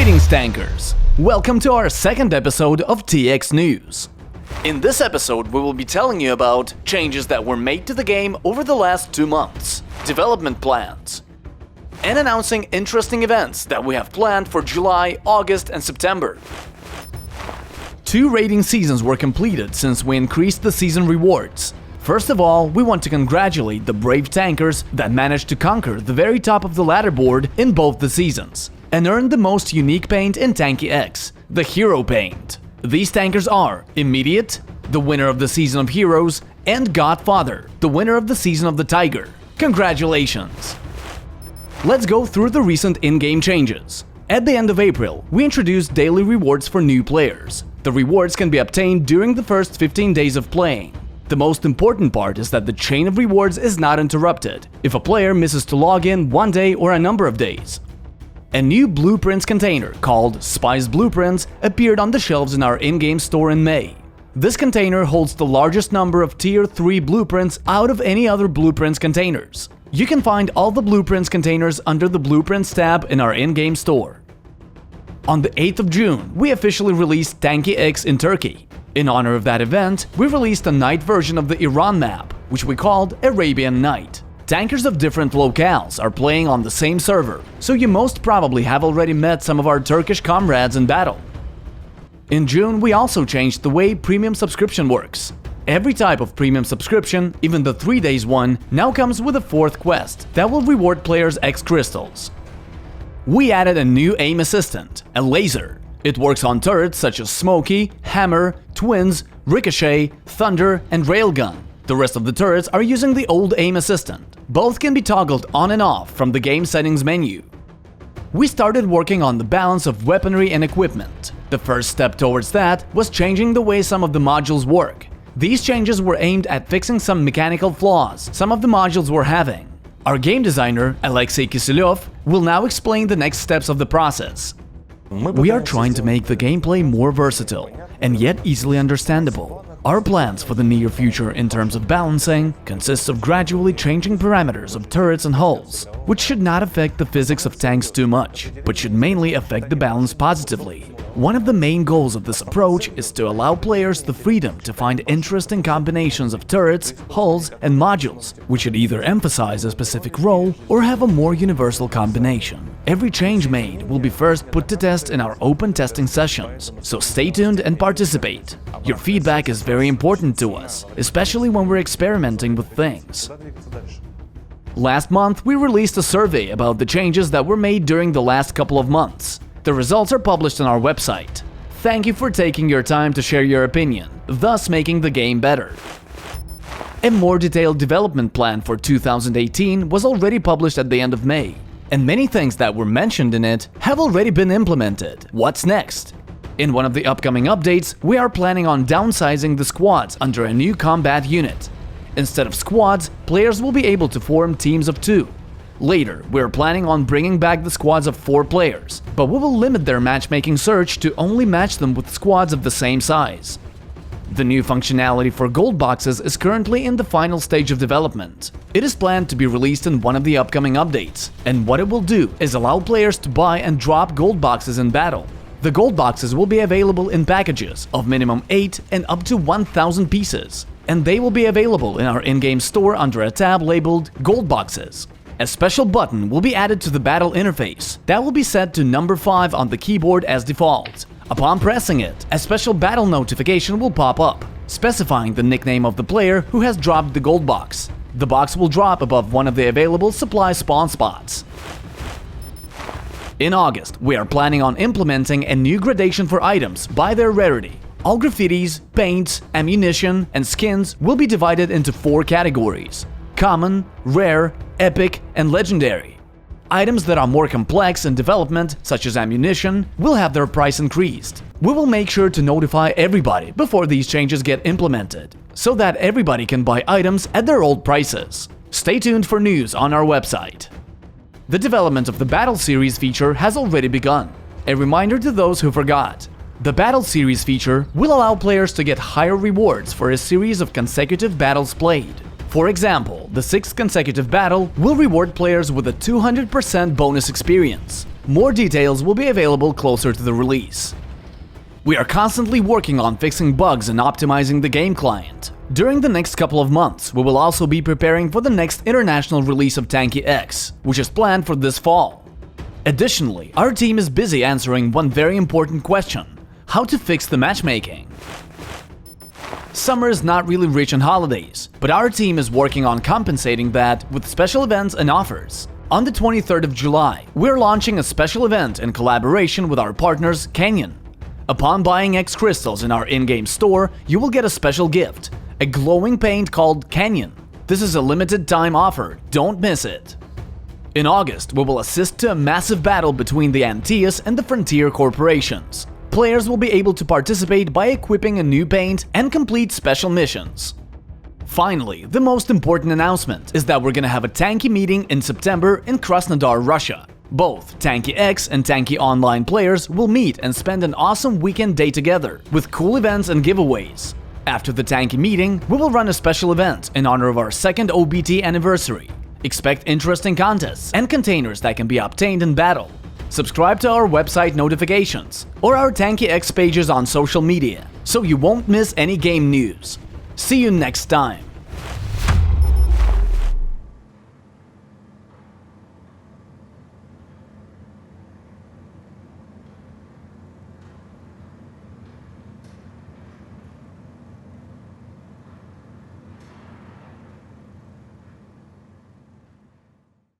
Greetings, tankers! Welcome to our second episode of TX News. In this episode, we will be telling you about changes that were made to the game over the last 2 months, development plans, and announcing interesting events that we have planned for July, August, and September. 2 raiding seasons were completed since we increased the season rewards. First of all, we want to congratulate the brave tankers that managed to conquer the very top of the ladder board in both the seasons and earned the most unique paint in Tanky X, the Hero Paint. These tankers are Immediate, the winner of the Season of Heroes, and Godfather, the winner of the Season of the Tiger. Congratulations! Let's go through the recent in-game changes. At the end of April, we introduced daily rewards for new players. The rewards can be obtained during the first 15 days of playing. The most important part is that the chain of rewards is not interrupted if a player misses to log in one day or a number of days. A new blueprints container called Spice Blueprints appeared on the shelves in our in-game store in May. This container holds the largest number of Tier 3 blueprints out of any other blueprints containers. You can find all the blueprints containers under the Blueprints tab in our in-game store. On the 8th of June, we officially released Tanky X in Turkey. In honor of that event, we released a night version of the Iran map, which we called Arabian Night. Tankers of different locales are playing on the same server, so you most probably have already met some of our Turkish comrades in battle. In June, we also changed the way premium subscription works. Every type of premium subscription, even the 3 days one, now comes with a 4th quest that will reward players X crystals. We added a new aim assistant, a laser. It works on turrets such as Smokey, Hammer, Twins, Ricochet, Thunder, and Railgun. The rest of the turrets are using the old aim assistant. Both can be toggled on and off from the game settings menu. We started working on the balance of weaponry and equipment. The first step towards that was changing the way some of the modules work. These changes were aimed at fixing some mechanical flaws some of the modules were having. Our game designer, Alexei Kisilyov, will now explain the next steps of the process. We are trying to make the gameplay more versatile and yet easily understandable. Our plans for the near future in terms of balancing consists of gradually changing parameters of turrets and hulls, which should not affect the physics of tanks too much, but should mainly affect the balance positively. One of the main goals of this approach is to allow players the freedom to find interesting combinations of turrets, hulls, and modules, which should either emphasize a specific role or have a more universal combination. Every change made will be first put to test in our open testing sessions, so stay tuned and participate. Your feedback is very important to us, especially when we're experimenting with things. Last month, we released a survey about the changes that were made during the last couple of months. The results are published on our website. Thank you for taking your time to share your opinion, thus making the game better. A more detailed development plan for 2018 was already published at the end of May, and many things that were mentioned in it have already been implemented. What's next? In one of the upcoming updates, we are planning on downsizing the squads under a new combat unit. Instead of squads, players will be able to form teams of 2. Later, we're planning on bringing back the squads of 4 players, but we will limit their matchmaking search to only match them with squads of the same size. The new functionality for gold boxes is currently in the final stage of development. It is planned to be released in one of the upcoming updates, and what it will do is allow players to buy and drop gold boxes in battle. The gold boxes will be available in packages of minimum 8 and up to 1,000 pieces, and they will be available in our in-game store under a tab labeled Gold Boxes. A special button will be added to the battle interface that will be set to number 5 on the keyboard as default. Upon pressing it, a special battle notification will pop up, specifying the nickname of the player who has dropped the gold box. The box will drop above one of the available supply spawn spots. In August, we are planning on implementing a new gradation for items by their rarity. All graffitis, paints, ammunition, and skins will be divided into 4 categories: common, rare, epic, and legendary. Items that are more complex in development, such as ammunition, will have their price increased. We will make sure to notify everybody before these changes get implemented, so that everybody can buy items at their old prices. Stay tuned for news on our website. The development of the Battle Series feature has already begun. A reminder to those who forgot. The Battle Series feature will allow players to get higher rewards for a series of consecutive battles played. For example, the 6th consecutive battle will reward players with a 200% bonus experience. More details will be available closer to the release. We are constantly working on fixing bugs and optimizing the game client. During the next couple of months, we will also be preparing for the next international release of Tanky X, which is planned for this fall. Additionally, our team is busy answering one very important question: how to fix the matchmaking. Summer is not really rich on holidays, but our team is working on compensating that with special events and offers. On the 23rd of July, we're launching a special event in collaboration with our partners Canyon. Upon buying X crystals in our in-game store, you will get a special gift, a glowing paint called Canyon. This is a limited time offer, don't miss it. In August, we will assist to a massive battle between the Antaeus and the Frontier corporations. Players will be able to participate by equipping a new paint and complete special missions. Finally, the most important announcement is that we're gonna have a Tanky meeting in September in Krasnodar, Russia. Both Tanky X and Tanky Online players will meet and spend an awesome weekend day together, with cool events and giveaways. After the Tanky meeting, we will run a special event in honor of our second OBT anniversary. Expect interesting contests and containers that can be obtained in battle. Subscribe to our website notifications or our Tanky X pages on social media, so you won't miss any game news. See you next time!